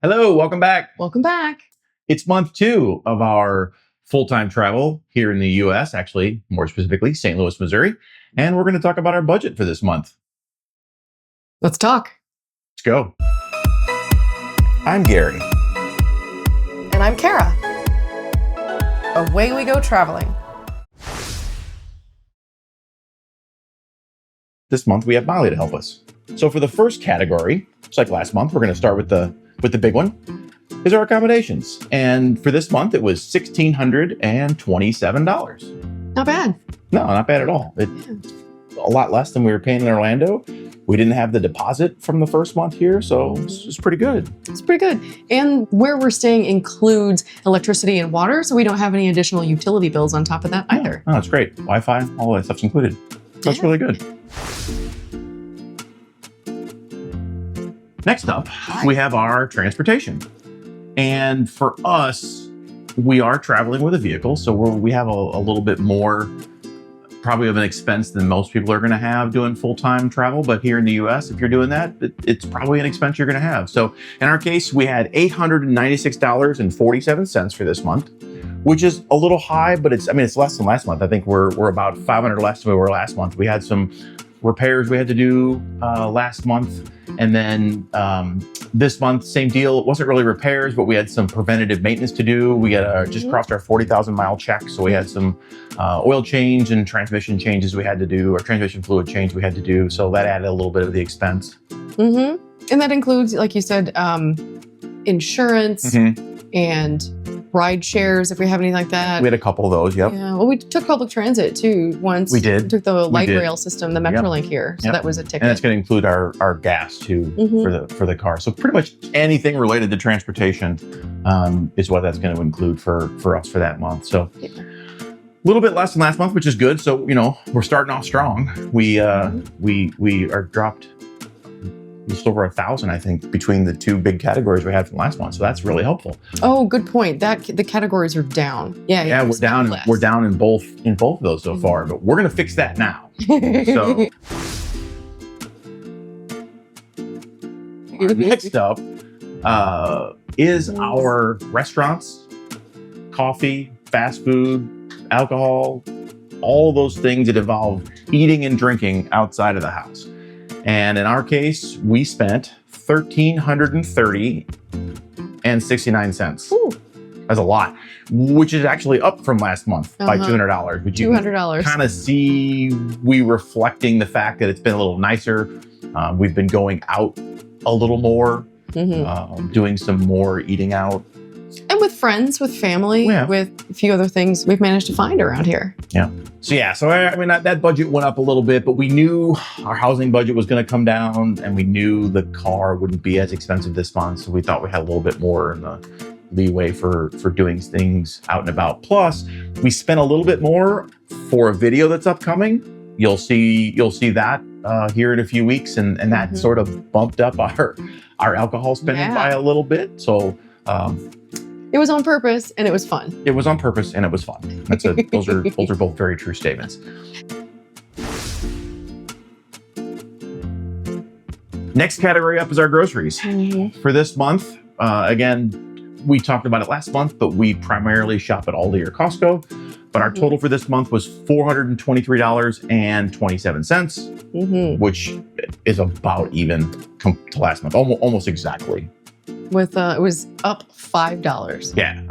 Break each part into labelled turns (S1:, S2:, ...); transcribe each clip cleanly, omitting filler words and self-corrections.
S1: Hello, welcome back.
S2: Welcome back.
S1: It's month 2 of our full-time travel here in the U.S., actually, more specifically, St. Louis, Missouri. And we're going to talk about our budget for this month.
S2: Let's talk.
S1: Let's go. I'm Gary.
S2: And I'm Kara. Away we go traveling.
S1: This month, we have Molly to help us. So for the first category, just like last month, we're going to start with the big one, is our accommodations. And for this month, it was $1,627.
S2: Not bad.
S1: No, not bad at all. It's a lot less than we were paying in Orlando. We didn't have the deposit from the first month here, so it's pretty good.
S2: It's pretty good. And where we're staying includes electricity and water, so we don't have any additional utility bills on top of that either.
S1: Oh, that's great. Wi-Fi, all that stuff's included. That's really good. Next up, we have our transportation. And for us, we are traveling with a vehicle, so we have a little bit more probably of an expense than most people are going to have doing full-time travel. But here in the US, if you're doing that, it's probably an expense you're going to have. So in our case, we had $896.47 for this month, which is a little high, but it's less than last month. I think we're about $500 less than we were last month. We had some repairs we had to do last month. And then this month, same deal. It wasn't really repairs, but we had some preventative maintenance to do. We had just crossed our 40,000 mile check. So we had some oil change and transmission changes we had to do, or transmission fluid change we had to do. So that added a little bit of the expense.
S2: Mm-hmm. And that includes, like you said, insurance and ride shares, if we have anything like that.
S1: We had a couple of those, yep.
S2: Yeah, well, we took public transit too once.
S1: We did.
S2: We took the light rail system, the Metrolink here. So that was a ticket.
S1: And it's going to include our gas too for the car. So pretty much anything related to transportation is what that's going to include for us for that month. So a little bit less than last month, which is good. So, we're starting off strong. We are dropped just over 1,000, I think, between the two big categories we had from last month. So that's really helpful.
S2: Oh, good point. The categories are down. Yeah,
S1: we're down. We're down in both of those so far, but we're going to fix that now. So next up is our restaurants, coffee, fast food, alcohol, all those things that involve eating and drinking outside of the house. And in our case, we spent $1,330.69.
S2: Ooh.
S1: That's a lot, which is actually up from last month by $200. Which
S2: $200.
S1: Kind of see we reflecting the fact that it's been a little nicer. We've been going out a little more, doing some more eating out.
S2: And with friends, with family, with a few other things we've managed to find around here.
S1: Yeah. So that budget went up a little bit, but we knew our housing budget was going to come down, and we knew the car wouldn't be as expensive this month. So we thought we had a little bit more in the leeway for doing things out and about. Plus, we spent a little bit more for a video that's upcoming. You'll see that here in a few weeks, and that sort of bumped up our alcohol spending by a little bit. So.
S2: It was on purpose, and it was fun.
S1: It was on purpose, and it was fun. Those are both very true statements. Next category up is our groceries. For this month, again, we talked about it last month, but we primarily shop at Aldi or Costco. But our total for this month was $423.27, which is about even to last month, almost exactly.
S2: It was up $5.
S1: Yeah,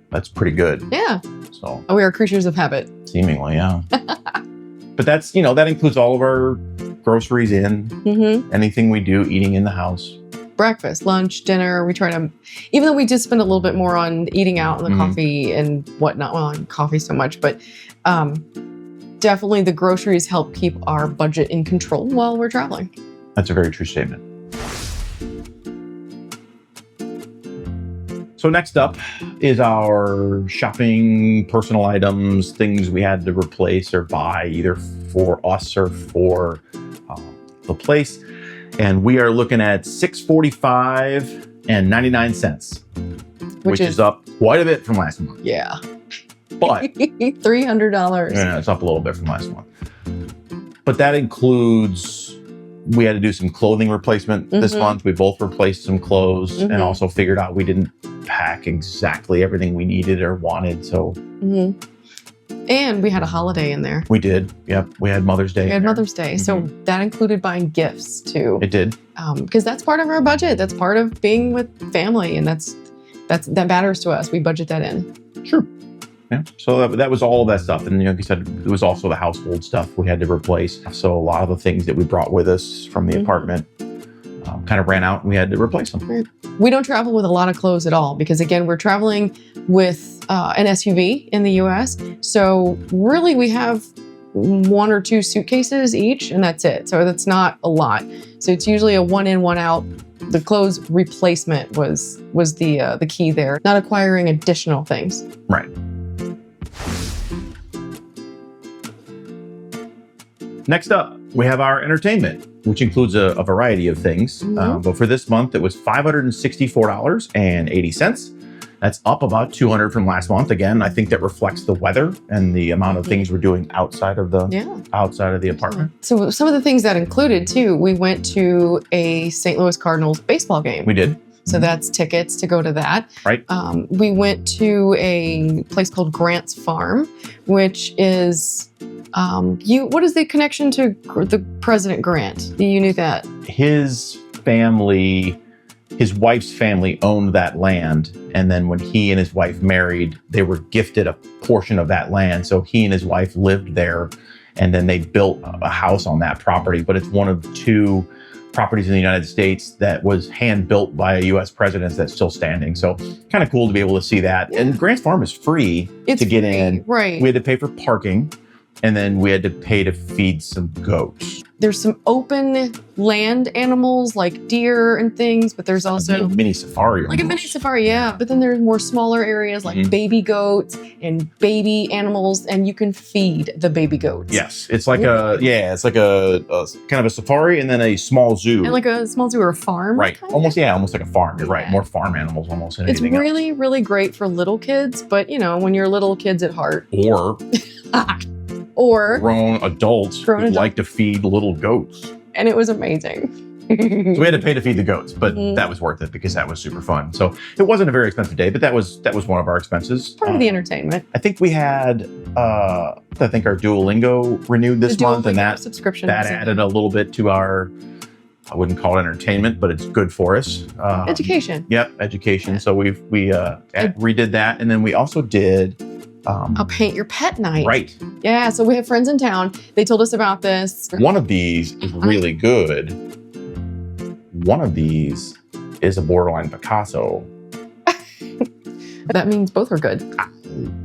S1: that's pretty good.
S2: Yeah.
S1: So
S2: we are creatures of habit.
S1: Seemingly, yeah. But that's that includes all of our groceries in anything we do eating in the house.
S2: Breakfast, lunch, dinner. We try to, even though we did spend a little bit more on eating out and the coffee and whatnot. Well, on coffee so much, but definitely the groceries help keep our budget in control while we're traveling.
S1: That's a very true statement. So next up is our shopping, personal items, things we had to replace or buy either for us or for the place. And we are looking at $645.99, which is up quite a bit from last month.
S2: Yeah.
S1: But
S2: $300.
S1: Yeah, it's up a little bit from last month. But that includes We had to do some clothing replacement this month. We both replaced some clothes and also figured out we didn't pack exactly everything we needed or wanted. So,
S2: and we had a holiday in there.
S1: We did. Yep. We had Mother's Day.
S2: We had Mother's Day. So that included buying gifts too.
S1: It did.
S2: Because that's part of our budget. That's part of being with family. And that matters to us. We budget that in.
S1: Sure. Yeah. So that was all of that stuff. And like you said, it was also the household stuff we had to replace. So a lot of the things that we brought with us from the apartment kind of ran out and we had to replace them.
S2: Right. We don't travel with a lot of clothes at all because, again, we're traveling with an SUV in the US. So really we have 1 or 2 suitcases each and that's it. So that's not a lot. So it's usually a 1 in, 1 out. The clothes replacement was the key there, not acquiring additional things.
S1: Right. Next up, we have our entertainment, which includes a variety of things. But for this month, it was $564.80. That's up about $200 from last month. Again, I think that reflects the weather and the amount of things we're doing outside of the apartment.
S2: So some of the things that included too, we went to a St. Louis Cardinals baseball game.
S1: We did.
S2: So that's tickets to go to that.
S1: Right.
S2: We went to a place called Grant's Farm, which is what is the connection to the President Grant? You knew that.
S1: His wife's family owned that land. And then when he and his wife married, they were gifted a portion of that land. So he and his wife lived there. And then they built a house on that property. But it's one of 2 properties in the United States that was hand built by a U.S. president that's still standing. So kind of cool to be able to see that. Yeah. And Grant's Farm is free to get in.
S2: Right.
S1: We had to pay for parking. And then we had to pay to feed some goats.
S2: There's some open land animals like deer and things, but there's also
S1: a mini safari.
S2: Like a mini safari, yeah. But then there's more smaller areas like baby goats and baby animals, and you can feed the baby goats.
S1: Yes, it's like a kind of a safari and then a small zoo.
S2: And like a small zoo or a farm.
S1: Right, almost like a farm. You're right, more farm animals almost than anything else.
S2: It's really, really great for little kids, but when you're little kids at heart. Or
S1: grown adults who like to feed little goats.
S2: And it was amazing.
S1: So we had to pay to feed the goats, but that was worth it because that was super fun. So it wasn't a very expensive day, but that was one of our expenses.
S2: Part of the entertainment.
S1: I think we had, our Duolingo renewed this month, and that
S2: subscription
S1: that added a little bit to our, I wouldn't call it entertainment, but it's good for us.
S2: Education.
S1: Yep, education. Yeah. So we redid that, and then we also did
S2: a paint your pet night.
S1: Right.
S2: Yeah, so we have friends in town. They told us about this.
S1: One of these is really good. One of these is a borderline Picasso.
S2: That means both are good.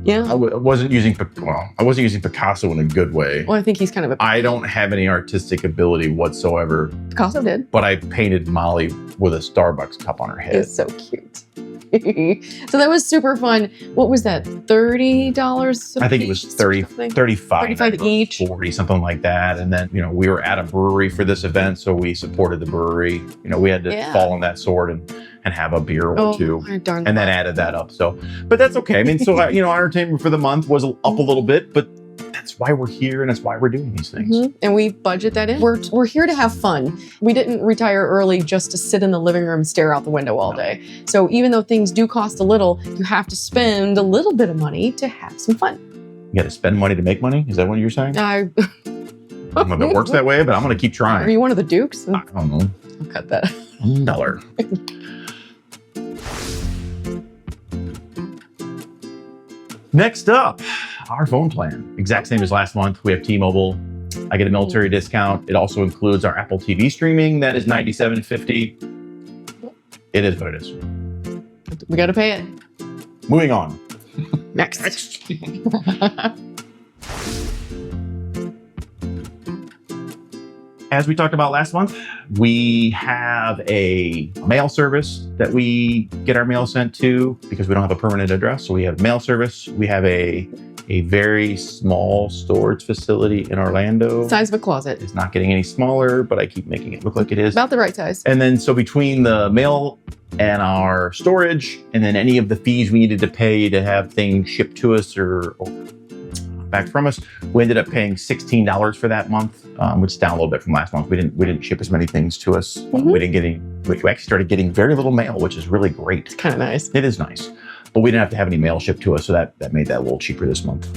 S2: Yeah.
S1: I wasn't using Picasso in a good way.
S2: Well, I think he's kind of
S1: I don't have any artistic ability whatsoever.
S2: Picasso did.
S1: But I painted Molly with a Starbucks cup on her head.
S2: It's so cute. So that was super fun. What was that? $30?
S1: I think it was 35
S2: each.
S1: 40, something like that. And then, we were at a brewery for this event, so we supported the brewery. We had to fall on that sword and have a beer or 2. And then added that up. So, but that's okay. I mean, so, our entertainment for the month was up a little bit, but that's why we're here and that's why we're doing these things.
S2: And we budget that in. We're here to have fun. We didn't retire early just to sit in the living room and stare out the window all day. So even though things do cost a little, you have to spend a little bit of money to have some fun.
S1: You got to spend money to make money? Is that what you're saying? I don't know if it works that way, but I'm going to keep trying.
S2: Are you one of the dukes?
S1: I don't know.
S2: I'll cut that.
S1: $1. Next up, our phone plan. Exact same as last month. We have T-Mobile. I get a military discount. It also includes our Apple TV streaming. That is $97.50. It is what it is.
S2: We got to pay it.
S1: Moving on.
S2: Next.
S1: As we talked about last month, we have a mail service that we get our mail sent to because we don't have a permanent address. So we have mail service. We have a very small storage facility in Orlando.
S2: Size of a closet.
S1: It's not getting any smaller, but I keep making it look like it is.
S2: About the right size.
S1: And then so between the mail and our storage, and then any of the fees we needed to pay to have things shipped to us or back from us. We ended up paying $16 for that month, which is down a little bit from last month. We didn't ship as many things to us. We didn't get any. We actually started getting very little mail, which is really great.
S2: It's kind of nice.
S1: It is nice, but we didn't have to have any mail shipped to us, so that made that a little cheaper this month.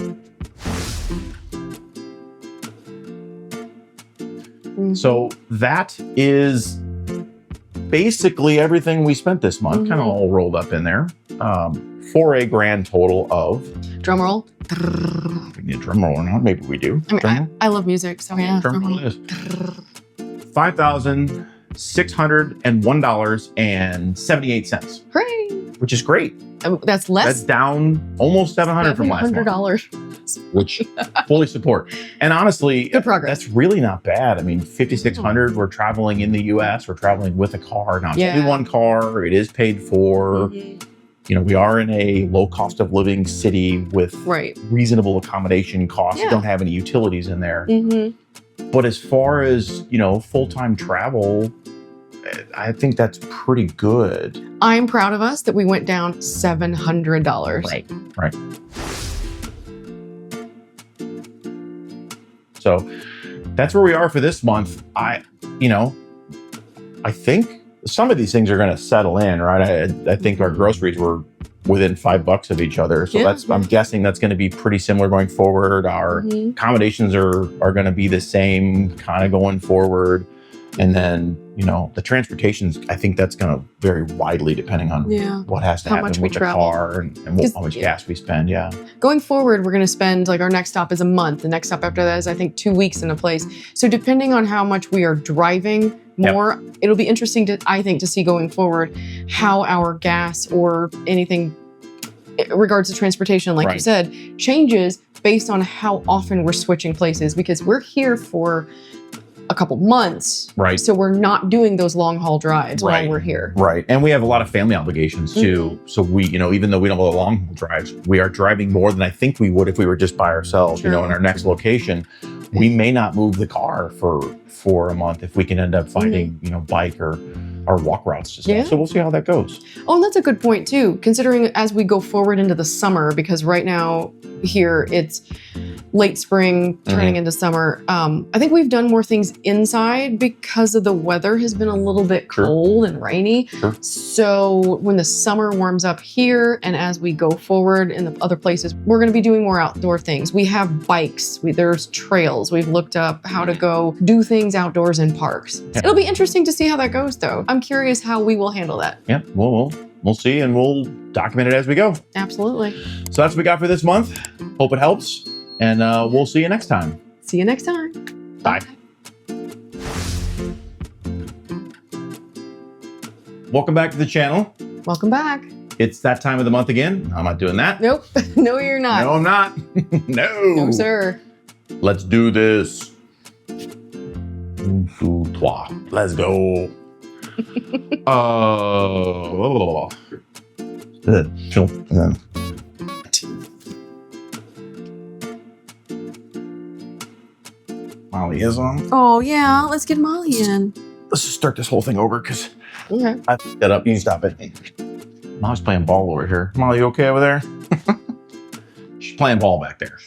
S1: So that is basically everything we spent this month, kind of all rolled up in there, for a grand total of.
S2: Drum roll.
S1: We need a drum roll or not? Maybe we do.
S2: I mean, I love music, so yeah.
S1: Drum roll it is. $5,601.78,
S2: Hooray!
S1: which is great.
S2: That's less.
S1: That's down almost $700 from last month,
S2: $700.
S1: which fully support. And honestly,
S2: Good progress.
S1: That's really not bad. I mean, $5,600. We're traveling in the U.S. We're traveling with a car. Now, it's only one car. It is paid for. You know, we are in a low cost of living city with reasonable accommodation costs. We don't have any utilities in there. But as far as, you know, full-time travel, I think that's pretty good.
S2: I'm proud of us that we went down $700.
S1: Right. So that's where we are for this month. I think some of these things are going to settle in, right? I think our groceries were within $5 of each other. So I'm guessing that's going to be pretty similar going forward. Our accommodations are going to be the same kind of going forward. And then, you know, the transportations, I think that's going to vary widely depending on what has to happen with the car and how much gas we spend.
S2: Going forward, we're going to spend, like, our next stop is a month. The next stop after that is, I think, 2 weeks in a place. So depending on how much we are driving more, it'll be interesting to see going forward how our gas or anything in regards to transportation, like you said, changes based on how often we're switching places, because we're here for a couple months. So we're not doing those long haul drives while we're here.
S1: And we have a lot of family obligations too. So we, you know, even though we don't go long haul drives, we are driving more than I think we would if we were just by ourselves. You know, in our next location, we may not move the car for a month if we can end up finding, you know, bike or walk routes to stuff. So we'll see how that goes.
S2: Oh, and that's a good point too, considering as we go forward into the summer, because right now here it's late spring turning into summer. I think we've done more things inside because of the weather has been a little bit cold and rainy. So when the summer warms up here and as we go forward in the other places, we're going to be doing more outdoor things. We have bikes, there's trails. We've looked up how to go do things outdoors in parks. It'll be interesting to see how that goes though. I'm curious how we will handle that.
S1: We'll see, and we'll document it as we go.
S2: Absolutely.
S1: So that's what we got for this month. Hope it helps. And we'll see you next time.
S2: See you next time.
S1: Bye. Welcome back to the channel.
S2: Welcome back.
S1: It's that time of the month again. I'm not doing that.
S2: Nope. No, you're not.
S1: No, I'm not. No.
S2: No, sir.
S1: Let's do this. 1, 2, 3. Let's go. Molly is on.
S2: Oh, yeah. Let's get Molly in.
S1: Let's just start this whole thing over because I fucked that up. You can stop it. Molly's playing ball over here. Molly, you okay over there? She's playing ball back there.